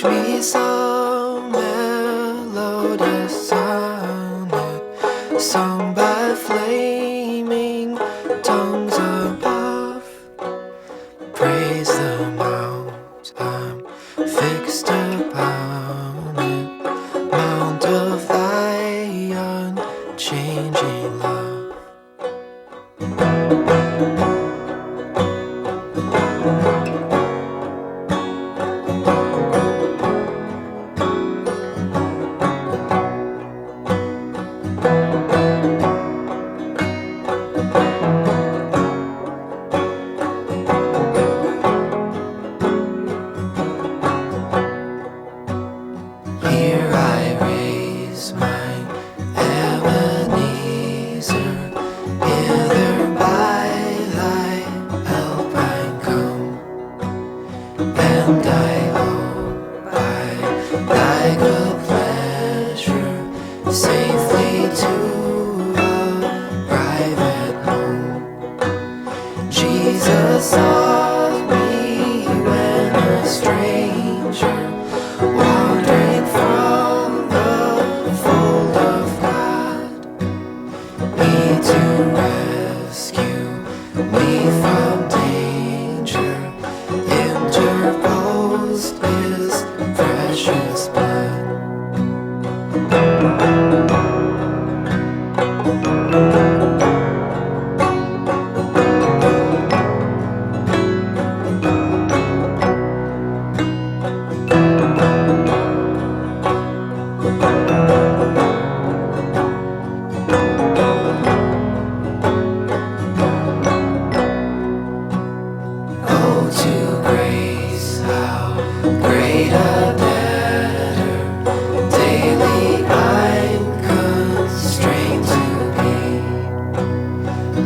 Teach me some melodious sonnet sung by flaming tongues above. Praise the mount I'm fixed upon it, mount of thy unchanging love. Here I raise mine Ebenezer, hither by thy Alpine come, and I hope by thy good pleasure safely to arrive at home. Jesus sought me when a stranger, wandering from the fold of God, He to rescue me from danger interposed His precious blood. Oh, to grace, how great a debtor daily I'm constrained to be.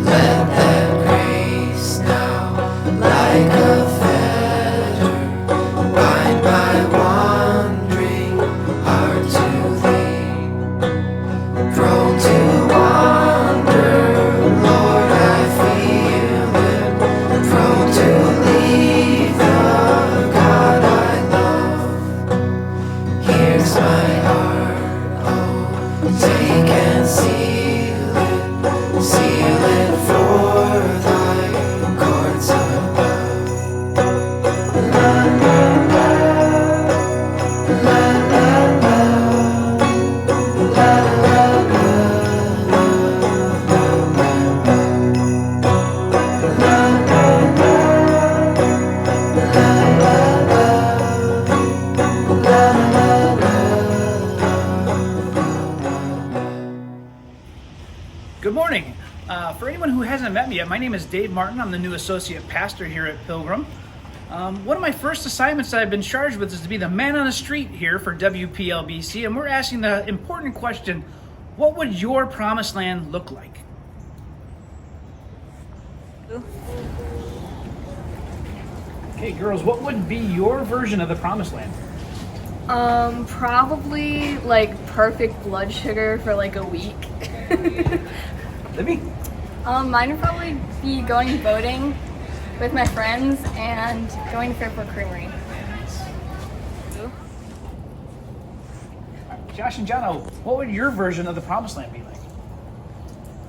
Let that grace now, like a fetter, bind my wandering heart to Thee. Prone to wander, Lord, I feel it. Prone to leave the God I love. Here's my heart, oh, take and seal it for thy courts above. La la la, la la la, la la la, la la Good morning. For anyone who hasn't met me yet, my name is Dave Martin. I'm the new associate pastor here at Pilgrim. One of my first assignments that I've been charged with is to be the man on the street here for WPLBC, and we're asking the important question, what would your promised land look like? Okay, girls, what would be your version of the promised land? Probably like perfect blood sugar for like a week. Libby? Mine would probably be going boating with my friends and going to Fairport Creamery. Josh and Jono, what would your version of the promised land be like?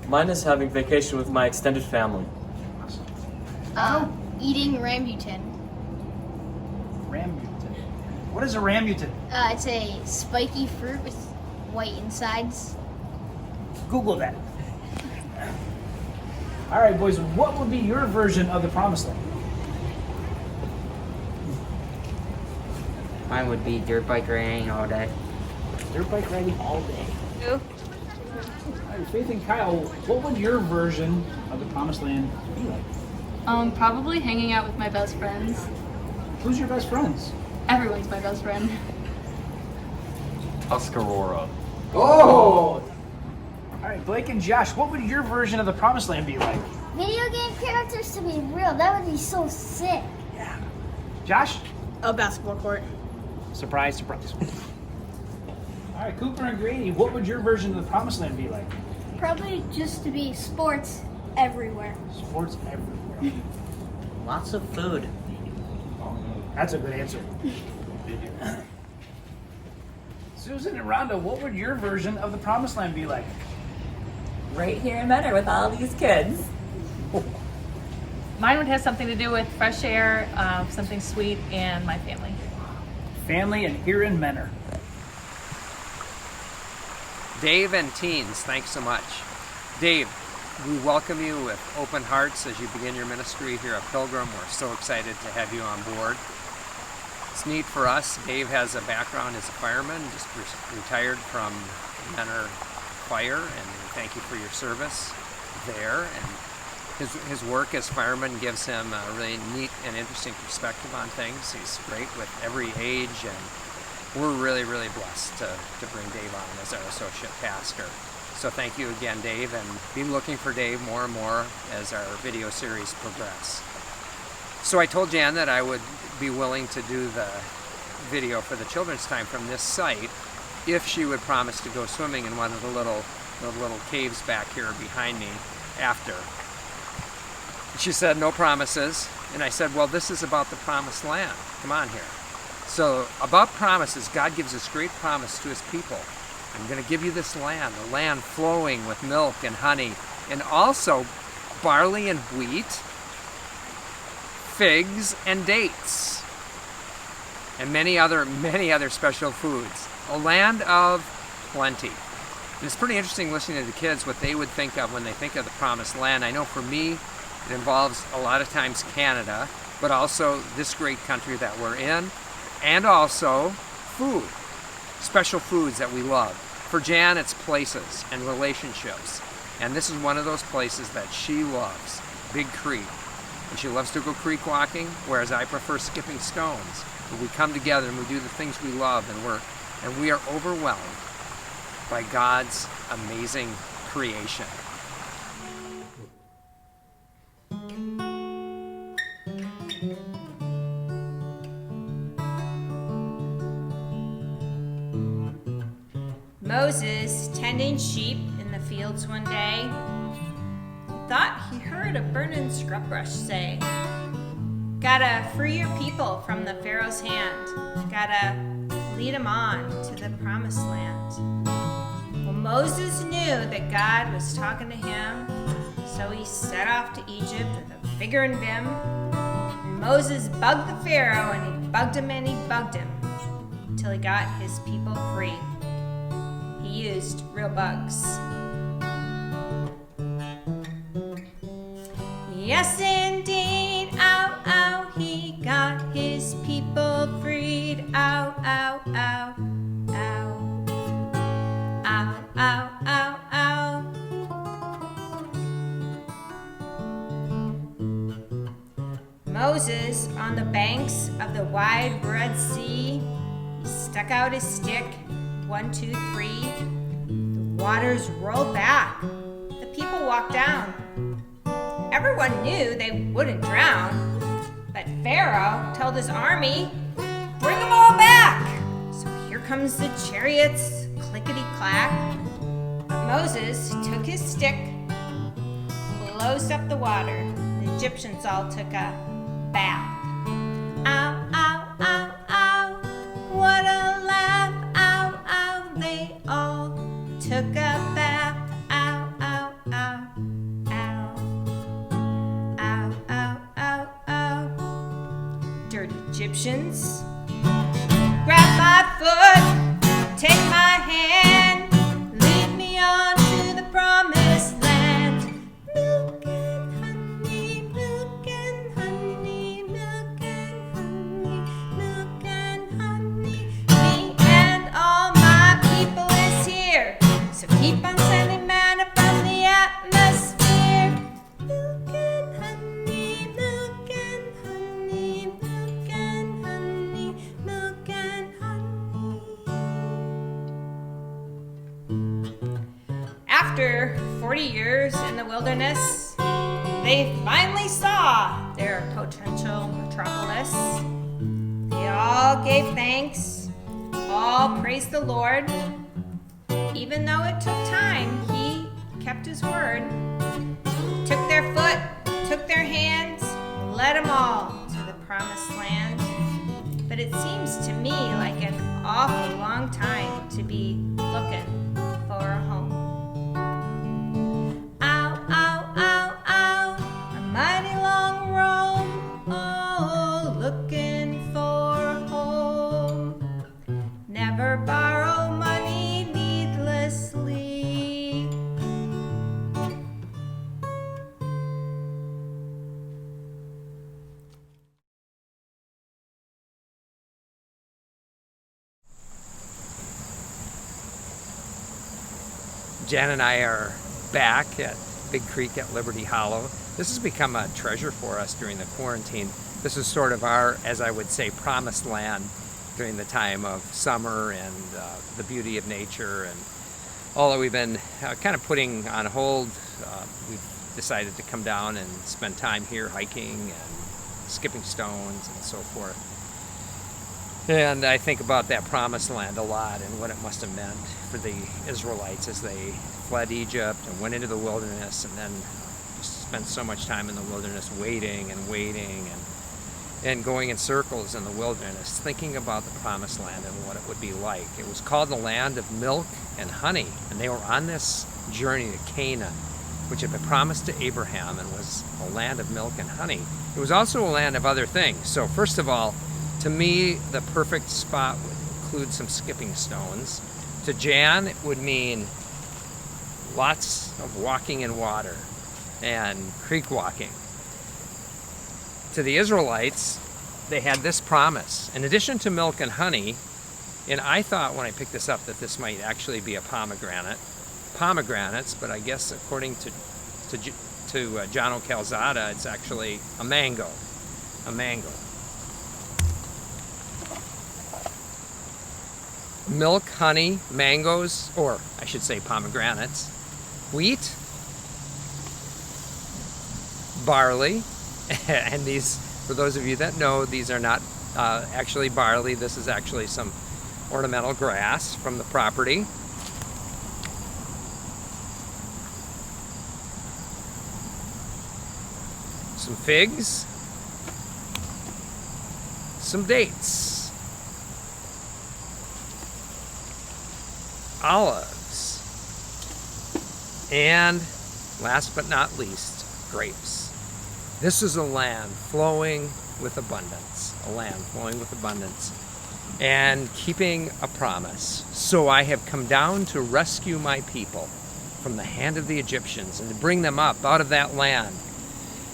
Mine is having vacation with my extended family. Eating rambutan. Rambutan. What is a rambutan? It's a spiky fruit with white insides. Google that. All right, boys, what would be your version of the promised land? Mine would be dirt bike riding all day. Dirt bike riding all day. Ooh. All right, Faith and Kyle, what would your version of the promised land be like? Probably hanging out with my best friends. Who's your best friends? Everyone's my best friend. Tuscarora. Oh! All right, Blake and Josh, what would your version of the promised land be like? Video game characters to be real. That would be so sick. Yeah. Josh? A basketball court. Surprise, surprise. All right, Cooper and Grady, what would your version of the promised land be like? Probably just to be sports everywhere. Sports everywhere. Lots of food. That's a good answer. Susan and Rhonda, what would your version of the Promised Land be like? Right here in Menor with all these kids. Mine would have something to do with fresh air, something sweet, and my family. Family and here in Menor. Dave and teens, thanks so much. Dave, we welcome you with open hearts as you begin your ministry here at Pilgrim. We're so excited to have you on board. It's neat for us. Dave has a background as a fireman, just retired from Menor Fire, and we thank you for your service there. And his work as fireman gives him a really neat and interesting perspective on things. He's great with every age, and we're really, really blessed to bring Dave on as our associate pastor. So thank you again, Dave, and be looking for Dave more and more as our video series progress. So I told Jan that I would be willing to do the video for the children's time from this site if she would promise to go swimming in one of the little caves back here behind me after. She said no promises, and I said, well, this is about the Promised Land. Come on here. So about promises, God gives this great promise to his people. I'm going to give you this land, a land flowing with milk and honey, and also barley and wheat, figs and dates, and many other special foods. A land of plenty. And it's pretty interesting listening to the kids what they would think of when they think of the Promised Land. I know for me, it involves a lot of times Canada, but also this great country that we're in, and also food, special foods that we love. For Jan, it's places and relationships. And this is one of those places that she loves, Big Creek. And she loves to go creek walking, whereas I prefer skipping stones. But we come together and we do the things we love, and we are overwhelmed by God's amazing creation. Moses, tending sheep in the fields one day, thought he heard a burning scrub brush say, "Gotta free your people from the Pharaoh's hand. Gotta lead them on to the Promised Land." Well, Moses knew that God was talking to him, so he set off to Egypt with a vigor and vim. And Moses bugged the Pharaoh, and he bugged him and he bugged him until he got his people free. He used real bugs. Yes, indeed, ow, ow, he got his people freed. Ow, ow, ow, ow, ow, ow, ow, ow. Moses, on the banks of the wide Red Sea, he stuck out his stick. 1, 2, 3. The waters rolled back. The people walked down. Everyone knew they wouldn't drown, but Pharaoh told his army, "Bring them all back!" So here comes the chariots, clickety-clack. But Moses took his stick, closed up the water. The Egyptians all took a bath. Ow, ow, ow, ow, what a laugh. Ow, ow, they all took a bath. Ow, ow, ow, ow, ow, ow, ow, ow. Dirty Egyptians, grab my foot, take my hand, lead me on to the Promised Land. Milk and honey, milk and honey, milk and honey, milk and honey. Me and all my people is here, so keep on sending manna from the atmosphere. Milk and honey, milk and honey, milk and honey, milk and honey. After 40 years in the wilderness, they finally saw their potential metropolis. They all gave thanks, all praised the Lord. Even though it took time, he kept his word. Took their foot, took their hands, led them all to the Promised Land. But it seems to me like an awful long time to be looking for a home. Ow, ow, ow, ow, a mighty long roam, oh, looking for a home. Never borrow money needlessly. Jan and I are back at Big Creek at Liberty Hollow. This has become a treasure for us during the quarantine. This is sort of our, as I would say, promised land during the time of summer and the beauty of nature. And although we've been kind of putting on hold, we've decided to come down and spend time here hiking and skipping stones and so forth. And I think about that promised land a lot and what it must have meant for the Israelites as they fled Egypt and went into the wilderness and then spent so much time in the wilderness waiting and going in circles in the wilderness, thinking about the promised land and what it would be like. It was called the land of milk and honey, and they were on this journey to Canaan, which had been promised to Abraham and was a land of milk and honey. It was also a land of other things. So first of all, to me, the perfect spot would include some skipping stones. To Jan, it would mean lots of walking in water and creek walking. To the Israelites, they had this promise. In addition to milk and honey, and I thought when I picked this up that this might actually be a pomegranates, but I guess according to John O'Calzada, it's actually a mango. Milk, honey, mangoes, or I should say pomegranates, wheat, barley, and these, for those of you that know, these are not actually barley. This is actually some ornamental grass from the property. Some figs, some dates, olives, and last but not least, grapes. This is a land flowing with abundance, and keeping a promise. So I have come down to rescue my people from the hand of the Egyptians and to bring them up out of that land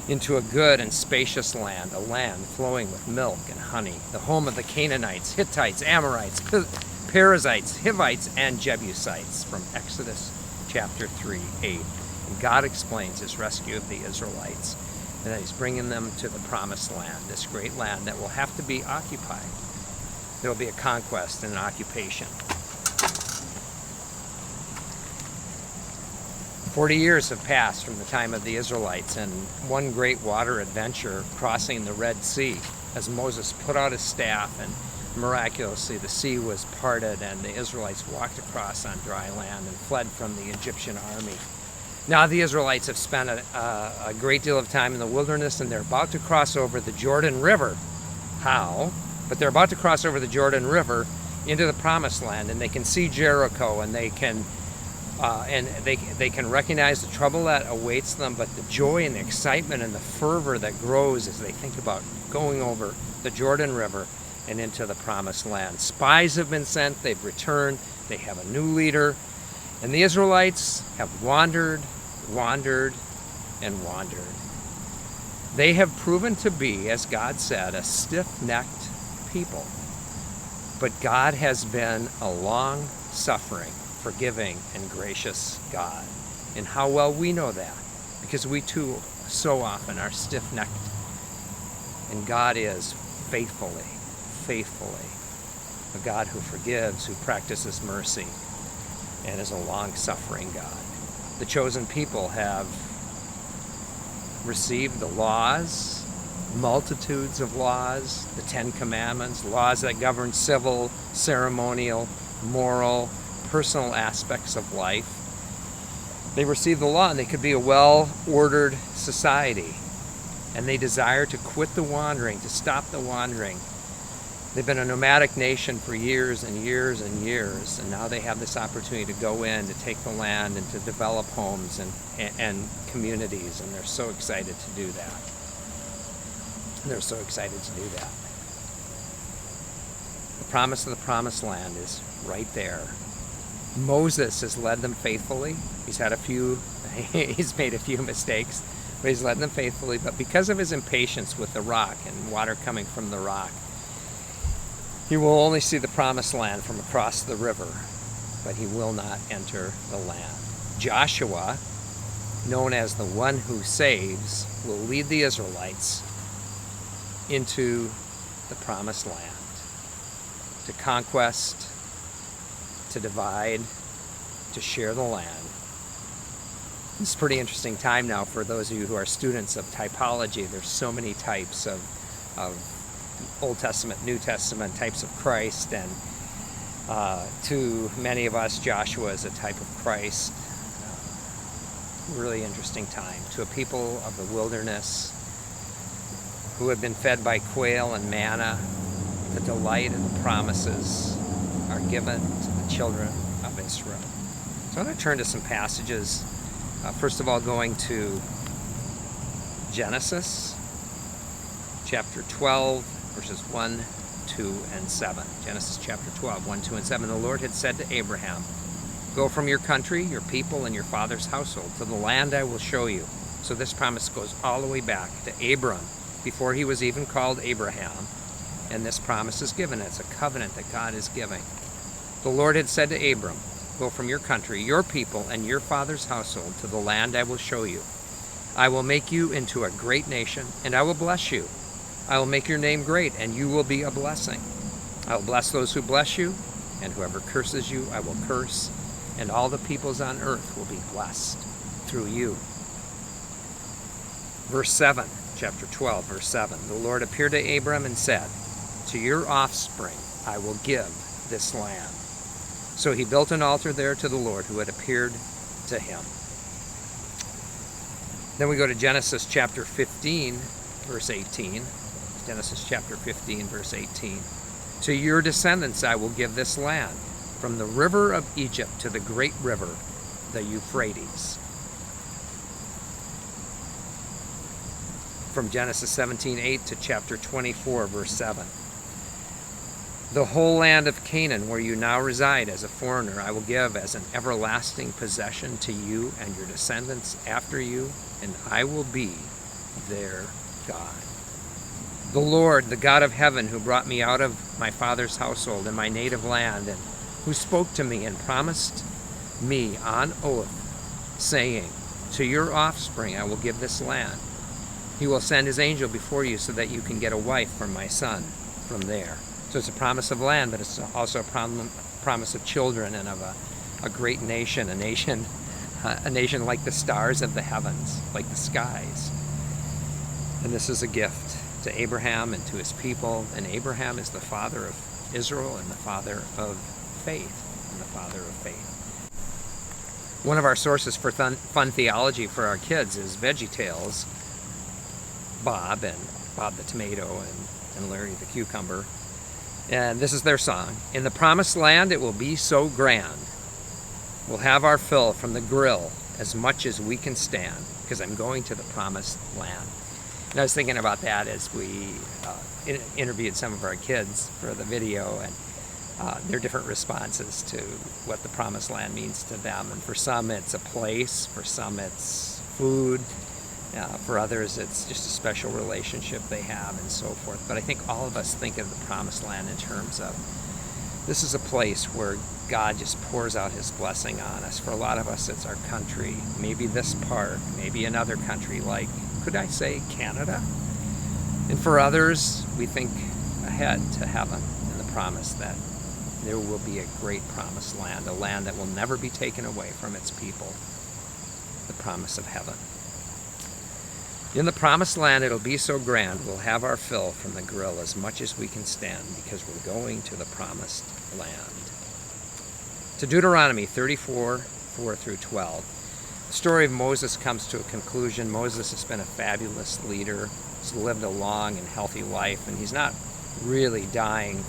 into a good and spacious land, a land flowing with milk and honey, the home of the Canaanites, Hittites, Amorites, Perizzites, Hivites, and Jebusites, from Exodus chapter 3:8. And God explains his rescue of the Israelites, and that he's bringing them to the promised land, this great land that will have to be occupied. There will be a conquest and an occupation. 40 years have passed from the time of the Israelites and one great water adventure crossing the Red Sea as Moses put out his staff and miraculously the sea was parted and the Israelites walked across on dry land and fled from the Egyptian army. Now the Israelites have spent a great deal of time in the wilderness and they're about to cross over the Jordan River. How? But they're about to cross over the Jordan River into the promised land, and they can see Jericho, and they can recognize the trouble that awaits them, but the joy and the excitement and the fervor that grows as they think about going over the Jordan River and into the promised land. Spies have been sent, they've returned, they have a new leader, and the Israelites have wandered, and wandered. They have proven to be, as God said, a stiff-necked people. But God has been a long-suffering, forgiving, and gracious God. And how well we know that, because we too so often are stiff-necked. And God is faithfully, a God who forgives, who practices mercy, and is a long-suffering God. The chosen people have received the laws, multitudes of laws, the 10 Commandments, laws that govern civil, ceremonial, moral, personal aspects of life. They receive the law and they could be a well-ordered society. And they desire to quit the wandering, to stop the wandering, They've been a nomadic nation for years and years and years, and now they have this opportunity to go in, to take the land, and to develop homes and communities, and they're so excited to do that. They're so excited to do that. The promise of the promised land is right there. Moses has led them faithfully. He's made a few mistakes, but he's led them faithfully. But because of his impatience with the rock and water coming from the rock, he will only see the promised land from across the river, but he will not enter the land. Joshua, known as the one who saves, will lead the Israelites into the promised land, to conquest, to divide, to share the land. It's a pretty interesting time now for those of you who are students of typology. There's so many types of Old Testament, New Testament types of Christ, and to many of us, Joshua is a type of Christ. Really interesting time. To a people of the wilderness who have been fed by quail and manna, the delight and the promises are given to the children of Israel. So I'm going to turn to some passages. First of all, going to Genesis chapter 12, verses 1, 2, and 7. Genesis chapter 12, 1, 2, and 7. The Lord had said to Abraham, "Go from your country, your people, and your father's household to the land I will show you." So this promise goes all the way back to Abram, before he was even called Abraham. And this promise is given. It's a covenant that God is giving. The Lord had said to Abram, "Go from your country, your people, and your father's household to the land I will show you. I will make you into a great nation, and I will bless you. I will make your name great, and you will be a blessing. I will bless those who bless you, and whoever curses you I will curse, and all the peoples on earth will be blessed through you." Verse 7, chapter 12, verse 7. The Lord appeared to Abram and said, "To your offspring I will give this land." So he built an altar there to the Lord who had appeared to him. Then we go to Genesis chapter 15, verse 18. Genesis chapter 15, verse 18. "To your descendants I will give this land, from the river of Egypt to the great river, the Euphrates." From Genesis 17:8 to chapter 24, verse 7. "The whole land of Canaan, where you now reside as a foreigner, I will give as an everlasting possession to you and your descendants after you, and I will be their God. The Lord, the God of heaven, who brought me out of my father's household and my native land, and who spoke to me and promised me on oath, saying, 'To your offspring I will give this land.' He will send his angel before you so that you can get a wife for my son from there." So it's a promise of land, but it's also a promise of children and of a great nation, a nation like the stars of the heavens, like the skies. And this is a gift to Abraham and to his people. And Abraham is the father of Israel and the father of faith. One of our sources for fun theology for our kids is VeggieTales. Bob the tomato and Larry the cucumber. And this is their song. "In the promised land it will be so grand. We'll have our fill from the grill as much as we can stand, because I'm going to the promised land." And I was thinking about that as we interviewed some of our kids for the video, and their different responses to what the promised land means to them. And for some it's a place, for some it's food, for others it's just a special relationship they have, and so forth. But I think all of us think of the promised land in terms of this is a place where God just pours out his blessing on us. For a lot of us it's our country, maybe this part, maybe another country like, could I say, Canada? And for others, we think ahead to heaven and the promise that there will be a great promised land, a land that will never be taken away from its people, the promise of heaven. "In the promised land it'll be so grand, we'll have our fill from the grill as much as we can stand, because we're going to the promised land." To Deuteronomy 34, 4 through 12. The story of Moses comes to a conclusion. Moses has been a fabulous leader. He's lived a long and healthy life, and he's not really dying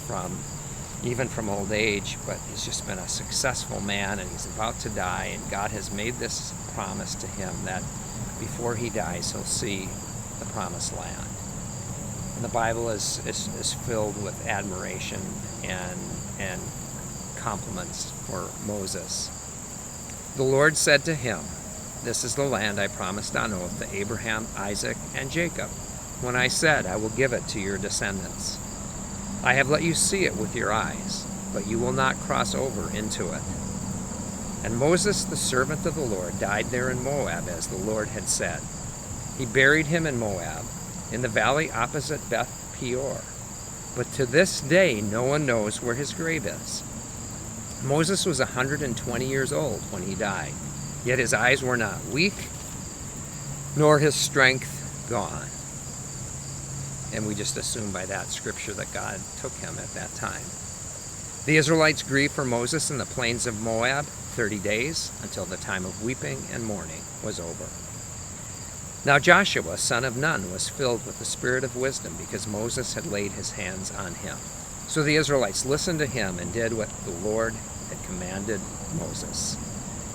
even from old age, but he's just been a successful man, and he's about to die, and God has made this promise to him that before he dies, he'll see the promised land. And the Bible is filled with admiration and compliments for Moses. The Lord said to him, "This is the land I promised on oath to Abraham, Isaac, and Jacob, when I said, I will give it to your descendants. I have let you see it with your eyes, but you will not cross over into it." And Moses, the servant of the Lord, died there in Moab, as the Lord had said. He buried him in Moab, in the valley opposite Beth Peor. But to this day, no one knows where his grave is. Moses was 120 years old when he died, yet his eyes were not weak, nor his strength gone. And we just assume by that scripture that God took him at that time. The Israelites grieved for Moses in the plains of Moab 30 days, until the time of weeping and mourning was over. Now Joshua, son of Nun, was filled with the spirit of wisdom, because Moses had laid his hands on him. So the Israelites listened to him and did what the Lord had commanded Moses.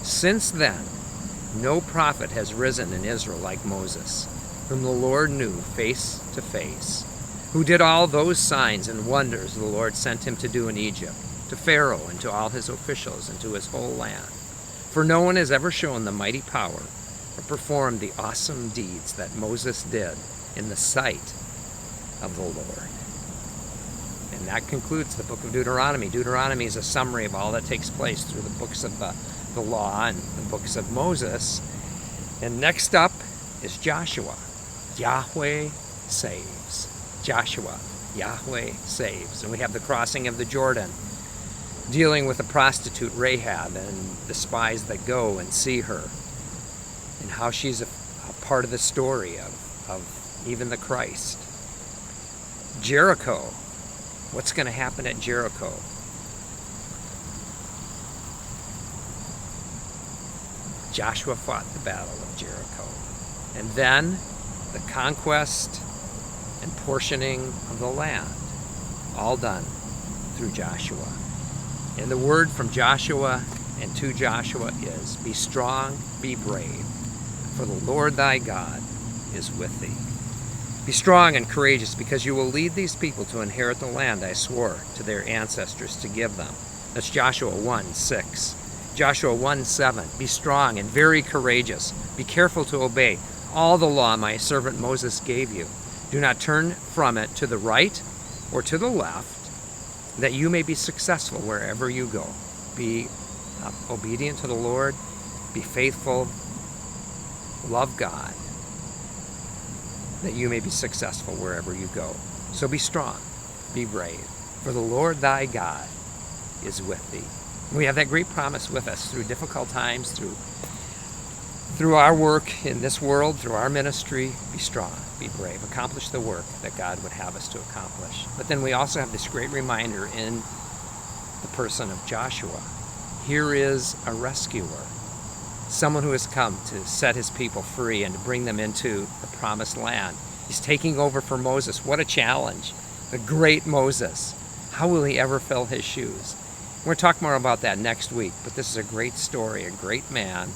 Since then, no prophet has risen in Israel like Moses, whom the Lord knew face to face, who did all those signs and wonders the Lord sent him to do in Egypt, to Pharaoh and to all his officials and to his whole land. For no one has ever shown the mighty power or performed the awesome deeds that Moses did in the sight of the Lord. And that concludes the book of Deuteronomy. Deuteronomy is a summary of all that takes place through the books of the law and the books of Moses. And next up is Joshua. Yahweh saves. Joshua, Yahweh saves. And we have the crossing of the Jordan, dealing with the prostitute Rahab and the spies that go and see her, and how she's a part of the story of even the Christ. Jericho. What's going to happen at Jericho? Joshua fought the battle of Jericho. And then the conquest and portioning of the land, all done through Joshua. And the word from Joshua and to Joshua is, be strong, be brave, for the Lord thy God is with thee. Be strong and courageous, because you will lead these people to inherit the land I swore to their ancestors to give them. That's Joshua 1:6. Joshua 1:7. Be strong and very courageous. Be careful to obey all the law my servant Moses gave you. Do not turn from it to the right or to the left, that you may be successful wherever you go. Be obedient to the Lord. Be faithful. Love God, that you may be successful wherever you go. So be strong, be brave, for the Lord thy God is with thee. We have that great promise with us through difficult times, through our work in this world, through our ministry. Be strong, be brave, accomplish the work that God would have us to accomplish. But then we also have this great reminder in the person of Joshua. Here is a rescuer, someone who has come to set his people free and to bring them into the promised land. He's taking over for Moses. What a challenge. The great Moses. How will he ever fill his shoes? We're going to talk more about that next week, but this is a great story, a great man.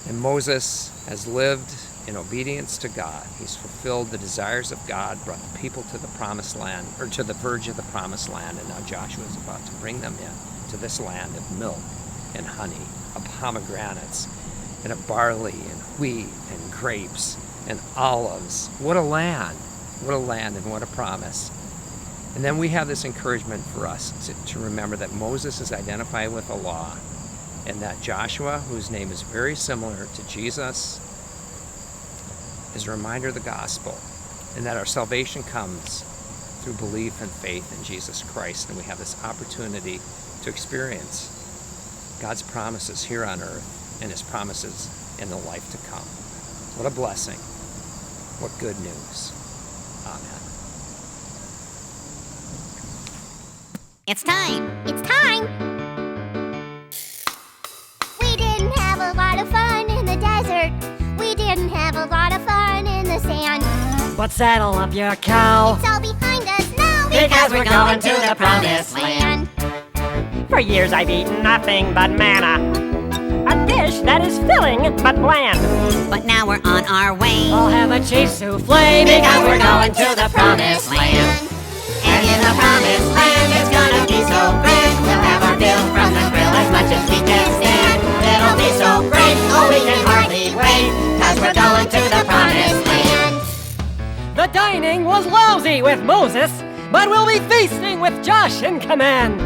And Moses has lived in obedience to God. He's fulfilled the desires of God, brought the people to the promised land, or to the verge of the promised land, and now Joshua is about to bring them in to this land of milk and honey, of pomegranates, and of barley and wheat and grapes and olives. What a land! What a land and what a promise. And then we have this encouragement for us to remember that Moses is identified with the law, and that Joshua, whose name is very similar to Jesus, is a reminder of the gospel, and that our salvation comes through belief and faith in Jesus Christ. And we have this opportunity to experience God's promises here on earth and his promises in the life to come. What a blessing. What good news. Amen. It's time! It's time! We didn't have a lot of fun in the desert. We didn't have a lot of fun in the sand. But saddle up your cow. It's all behind us now. because we're going to the promised land. For years I've eaten nothing but manna, a dish that is filling but bland. But now we're on our way. I'll have a cheese souffle because we're going to the promised land. And in the promised land it's gonna be so great. We'll have our fill from the grill as much as we can stand. It'll be so great, oh we can hardly wait, cause we're going to the promised land. The dining was lousy with Moses, but we'll be feasting with Josh in command.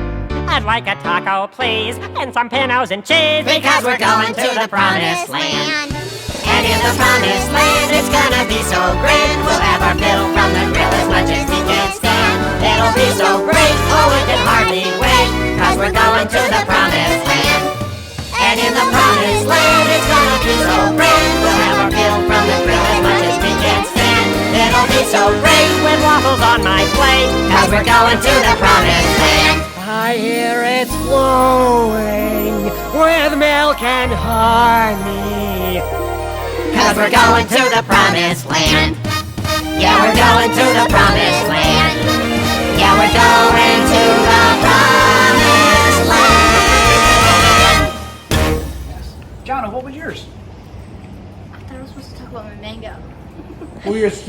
I'd like a taco, please, and some pinos and cheese, because we're going to the promised land. And in the promised land it's gonna be so great. We'll have our fill from the grill as much as we can stand. It'll be so great, oh we can hardly wait, cause we're going to the promised land. And in the promised land it's gonna be so great. We'll have our fill from the grill as much as we can stand. It'll be so great with waffles on my plate, cause we're going to the promised land. I hear it's flowing with milk and honey, cause we're going to the promised land. Yeah, we're going to the promised land. Yeah, we're going to the promised land. John, what was yours? I thought I was supposed to talk about my mango. Well, yours.